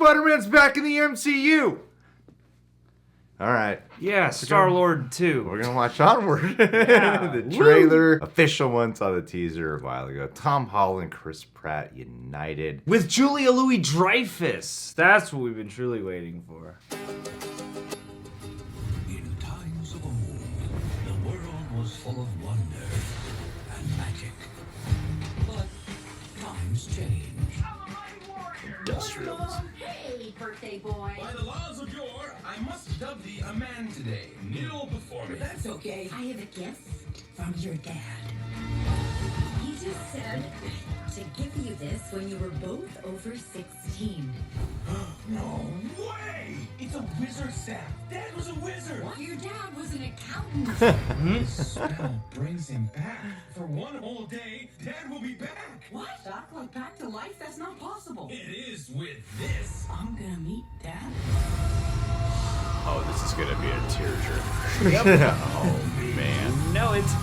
Spider-Man's back in the MCU. All right. Yeah, Star-Lord too. We're going to watch Onward. Yeah. The trailer, official one, saw the teaser a while ago. Tom Holland, Chris Pratt, united. With Julia Louis-Dreyfus. That's what we've been truly waiting for. In times of old, the world was full of wonder and magic. But times change. Industrials. Hey, birthday boy. By the laws of yore, I must dub thee a man today. Kneel before me. That's okay. I have a gift from your dad. He just said to give you this when you were both over 16. No way! It's a wizard staff. Dad was a wizard. What? Your dad was an accountant. This spell brings him back. For one whole day, Dad will be back. What? Doc, like back to life? That's not possible. It is with this. I'm gonna meet Dad. Oh, this is going to be a tearjerker. Yep. Oh, man. No, it's...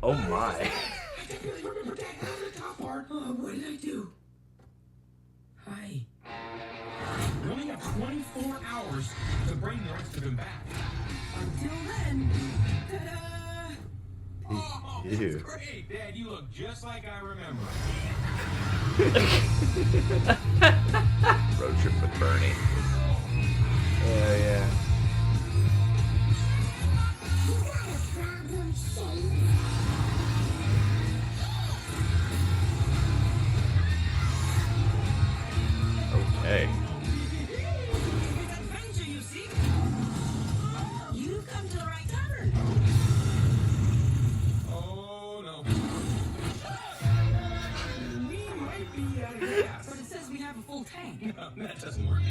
Oh my. I definitely remember Dad having the top part. What did I do? Hi. We only have 24 hours to bring the rest of him back. Until then, ta-da! Oh, Ew. that's great. Dad, you look just like I remember. Road trip with Bernie. Oh, yeah. Okay. Adventure, you see? You've come to the right tavern. Oh, no. We might be out of gas. But it says we have a full tank. No, that doesn't work.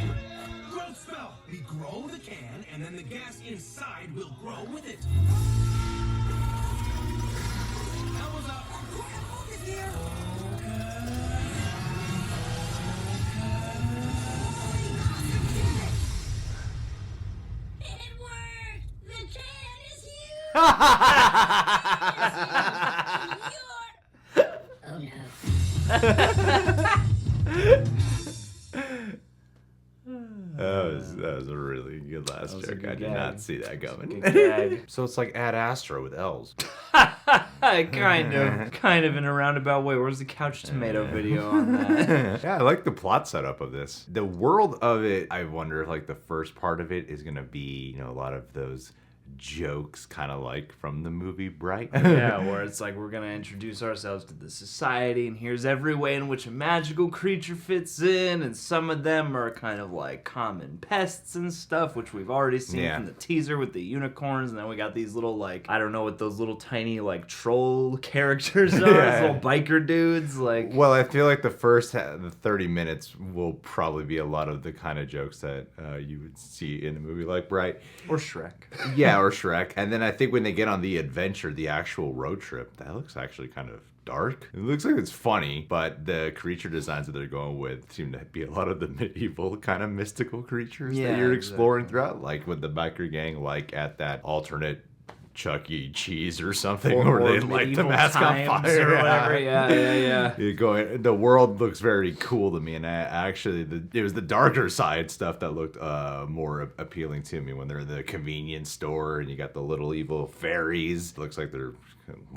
Growth spell. We grow the can, and then the gas inside will grow with it. Elbows up. Focus here. It worked! The can is huge! Oh no. That was a really good last was a joke. good I did gag. not see that coming. Good gag. So it's like Ad Astra with L's. kind of in a roundabout way. Where's the Couch Tomato video on that? Yeah, I like the plot setup of this. The world of it, I wonder if like the first part of it is gonna be, a lot of those jokes kind of like from the movie Bright. Yeah, where it's like we're gonna introduce ourselves to the society, and here's every way in which a magical creature fits in, and some of them are kind of like common pests and stuff, which we've already seen from the teaser with the unicorns, and then we got these little like, I don't know what those little tiny like troll characters are, those little biker dudes, like. Well, I feel like the first the 30 minutes will probably be a lot of the kind of jokes that you would see in a movie like Bright. Or Shrek. Yeah, or Shrek. And then I think when they get on the adventure, the actual road trip, that looks actually kind of dark. It looks like it's funny, but the creature designs that they're going with seem to be a lot of the medieval kind of mystical creatures that you're exploring throughout, like with the biker gang, like at that alternate Chuck E. Cheese or something, or they light the mask on fire or whatever. Yeah. You're going. The world looks very cool to me, and it was the darker side stuff that looked more appealing to me when they're in the convenience store and you got the little evil fairies. It looks like they're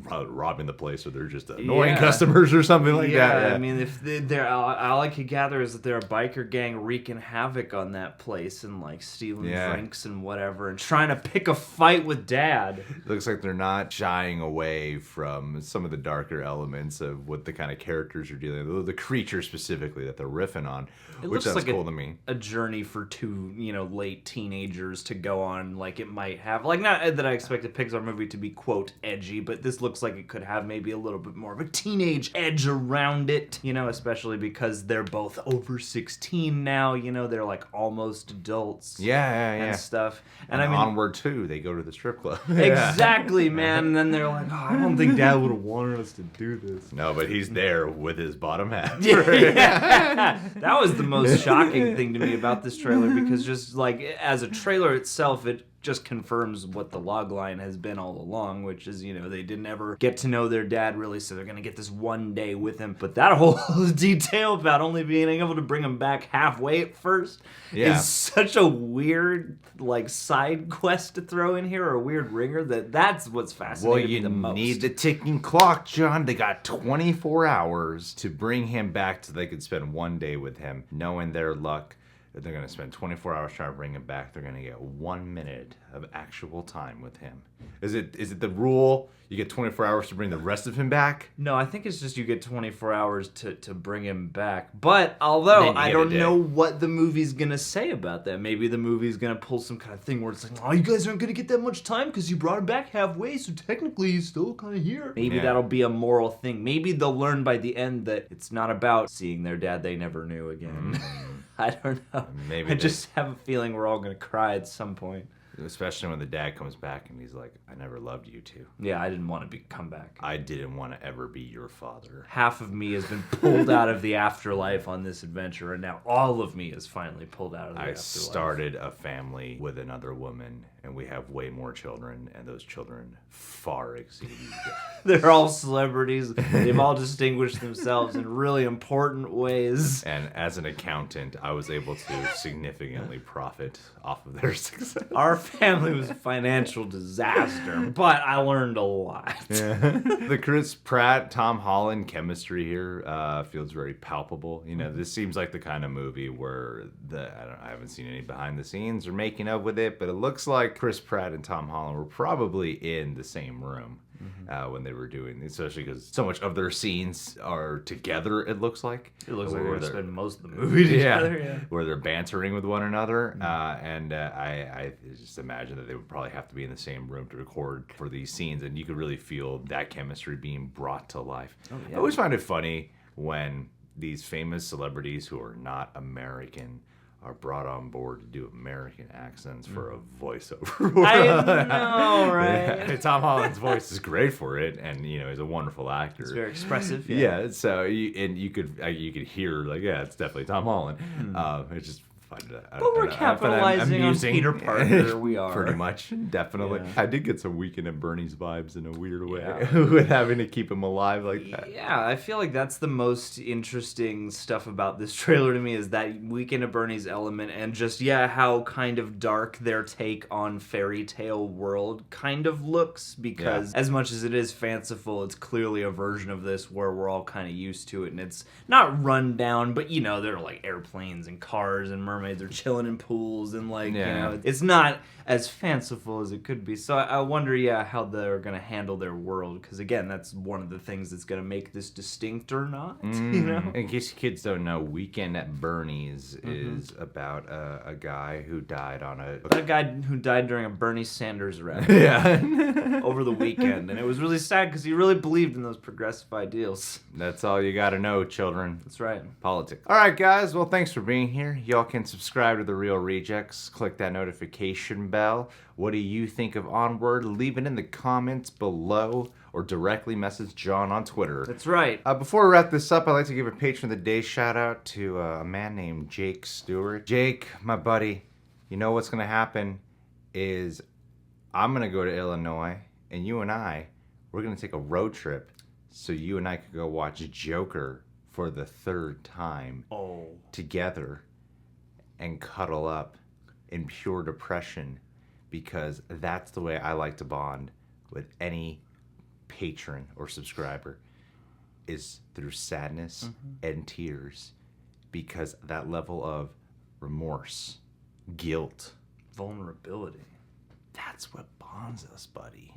robbing the place, or they're just annoying customers or something like that. Yeah, I mean, if they're all I could gather is that they're a biker gang wreaking havoc on that place and like stealing drinks and whatever, and trying to pick a fight with Dad. It looks like they're not shying away from some of the darker elements of what the kind of characters are dealing with, the creature specifically that they're riffing on, which sounds like cool to me. A journey for two, late teenagers to go on, like it might have, like, not that I expect a Pixar movie to be, quote, edgy, but this looks like it could have maybe a little bit more of a teenage edge around it, especially because they're both over 16 now, they're like almost adults. And stuff. And I mean, Onward 2, they go to the strip club. Exactly, man. And then they're like, oh, I don't think Dad would have wanted us to do this. No, but he's there with his bottom half. That was the most shocking thing to me about this trailer, because just like as a trailer itself, it just confirms what the log line has been all along, which is, they didn't ever get to know their dad really, so they're going to get this one day with him. But that whole detail about only being able to bring him back halfway at first is such a weird, side quest to throw in here, or a weird ringer, that's what's fascinating me the most. Well, you need the ticking clock, John. They got 24 hours to bring him back so they could spend one day with him, knowing their luck. They're going to spend 24 hours trying to bring him back. They're going to get 1 minute of actual time with him. Is it the rule? You get 24 hours to bring the rest of him back? No, I think it's just you get 24 hours to bring him back. But although I don't know what the movie's going to say about that. Maybe the movie's going to pull some kind of thing where it's like, oh, you guys aren't going to get that much time because you brought him back halfway, so technically he's still kind of here. Maybe that'll be a moral thing. Maybe they'll learn by the end that it's not about seeing their dad they never knew again. I don't know. Maybe I just have a feeling we're all going to cry at some point. Especially when the dad comes back and he's like, I never loved you two. Yeah, I didn't want to come back. I didn't want to ever be your father. Half of me has been pulled out of the afterlife on this adventure, and now all of me is finally pulled out of the afterlife. I started a family with another woman, and we have way more children, and those children far exceed you. They're all celebrities. They've all distinguished themselves in really important ways. And as an accountant, I was able to significantly profit off of their success. Our family was a financial disaster, but I learned a lot. Yeah. The Chris Pratt, Tom Holland chemistry here feels very palpable. This seems like the kind of movie where I haven't seen any behind the scenes or making of with it, but it looks like Chris Pratt and Tom Holland were probably in the same room when they were doing this, especially because so much of their scenes are together, it looks like. It looks like they're spending most of the movie together, where they're bantering with one another. I just imagine that they would probably have to be in the same room to record for these scenes, and you could really feel that chemistry being brought to life. Oh, yeah. I always find it funny when these famous celebrities who are not American are brought on board to do American accents for a voiceover. I know, right? Yeah. Tom Holland's voice is great for it, and he's a wonderful actor. It's very expressive. Yeah. So you could hear it's definitely Tom Holland. It's just fun. But we're capitalizing on Peter Parker. We are pretty much, definitely. Yeah. I did get some Weekend at Bernie's vibes in a weird way yeah. with having to keep him alive like that. Yeah, I feel like that's the most interesting stuff about this trailer to me is that Weekend at Bernie's element, and just how kind of dark their take on fairy tale world kind of looks, because as much as it is fanciful, it's clearly a version of this where we're all kind of used to it, and it's not run down, but there are like airplanes and cars and mermaids are chilling in pools, and it's not as fanciful as it could be. So I wonder how they're gonna handle their world, because again, that's one of the things that's gonna make this distinct or not. In case kids don't know, Weekend at Bernie's is about a guy who died during a Bernie Sanders rally over the weekend, and it was really sad because he really believed in those progressive ideals. That's all you gotta know, children. That's right. Politics. All right, guys. Well, thanks for being here. Y'all can subscribe to The Real Rejects. Click that notification bell. What do you think of Onward? Leave it in the comments below or directly message John on Twitter. That's right. Before we wrap this up, I'd like to give a Patron of the Day shout out to a man named Jake Stewart. Jake, my buddy, you know what's going to happen is I'm going to go to Illinois, and you and we're going to take a road trip so you and I could go watch Joker for the third time together and cuddle up in pure depression, because that's the way I like to bond with any patron or subscriber, is through sadness and tears, because that level of remorse, guilt, vulnerability, that's what bonds us, buddy.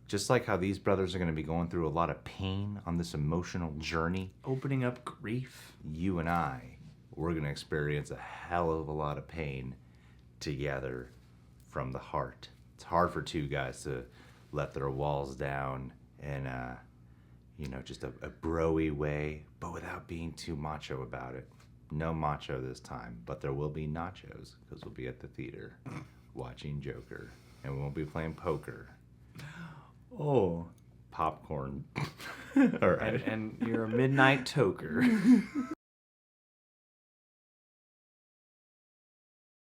Just like how these brothers are going to be going through a lot of pain on this emotional journey, opening up grief, you and we're going to experience a hell of a lot of pain together from the heart. It's hard for two guys to let their walls down in just a bro-y way, but without being too macho about it. No macho this time, but there will be nachos, because we'll be at the theater watching Joker, and we won't be playing poker. Oh. Popcorn. All right. And you're a midnight toker.